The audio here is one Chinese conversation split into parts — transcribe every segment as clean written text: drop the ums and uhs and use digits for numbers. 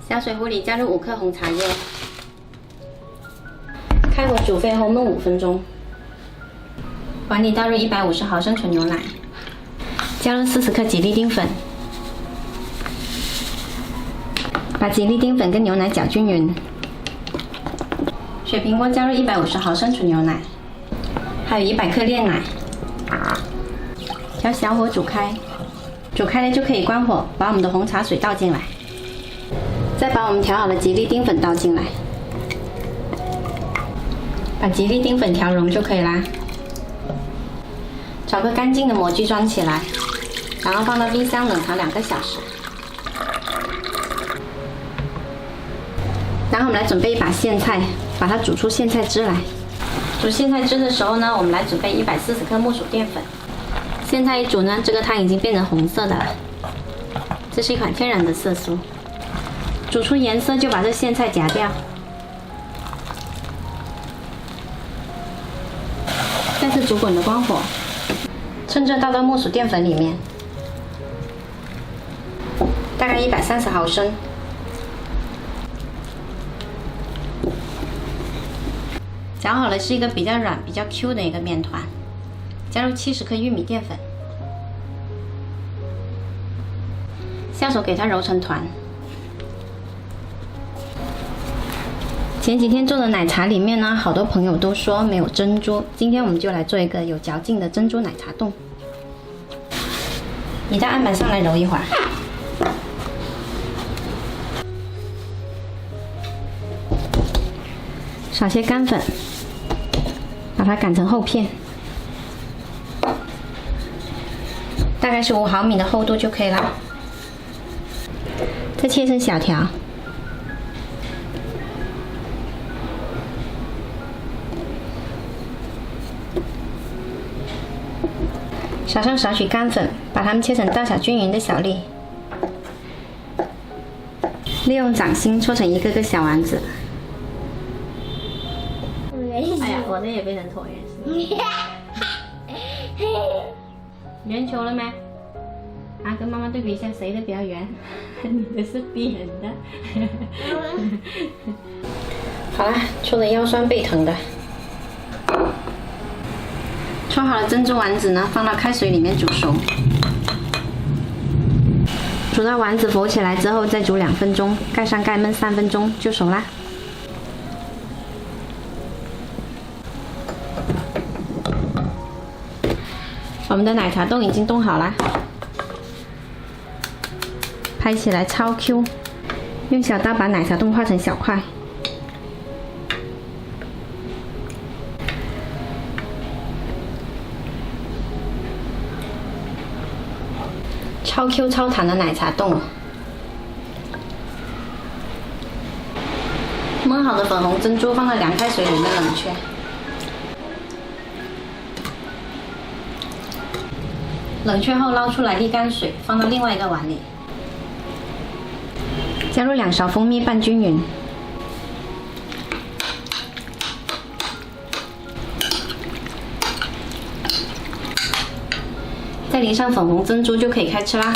小水壶里加入5克红茶叶，开火煮沸后焖5分钟。碗里倒入150毫升纯牛奶，加入40克吉利丁粉，把吉利丁粉跟牛奶搅均匀。水平锅加入150毫升纯牛奶，还有100克炼奶，调小火煮开。煮开了就可以关火，把我们的红茶水倒进来，再把我们调好的吉利丁粉倒进来，把吉利丁粉调融就可以啦。找个干净的模具装起来，然后放到冰箱冷藏2个小时。然后我们来准备一把苋菜，把它煮出苋菜汁来。煮苋菜汁的时候呢，我们来准备140克木薯淀粉。苋菜一煮呢，这个汤已经变成红色的了，这是一款天然的色素。煮出颜色就把这苋菜夹掉，再次煮滚的关火，趁热倒到木薯淀粉里面，大概130毫升。搅好了是一个比较软、比较 Q 的一个面团，加入70克玉米淀粉，下手给它揉成团。前几天做的奶茶里面呢，好多朋友都说没有珍珠，今天我们就来做一个有嚼劲的珍珠奶茶冻。移到案板上来揉一会儿，撒些干粉，把它擀成厚片，大概是5毫米的厚度就可以了。再切成小条，撒上少许干粉，把它们切成大小均匀的小粒，利用掌心搓成一个个小丸子。哎呀，我的也变成椭圆形。圆球了没？啊，跟妈妈对比一下，谁的比较圆？你的是扁的。好啦，搓得腰酸背疼的。搓好了珍珠丸子呢，放到开水里面煮熟。煮到丸子浮起来之后，再煮2分钟，盖上盖焖3分钟就熟啦。我们的奶茶冻已经冻好啦，拍起来超 Q， 用小刀把奶茶冻划成小块。超 Q 超弹的奶茶冻，焖好的粉红珍珠放到凉开水里面冷却。冷却后捞出来沥干水，放到另外一个碗里，加入2勺蜂蜜拌均匀，再淋上粉红珍珠就可以开吃啦。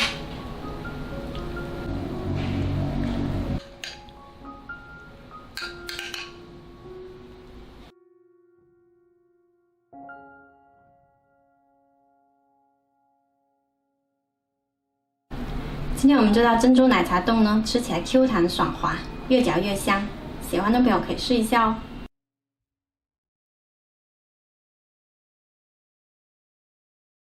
今天我们这道珍珠奶茶冻呢，吃起来 Q 弹爽滑，越嚼越香，喜欢的朋友可以试一下哦。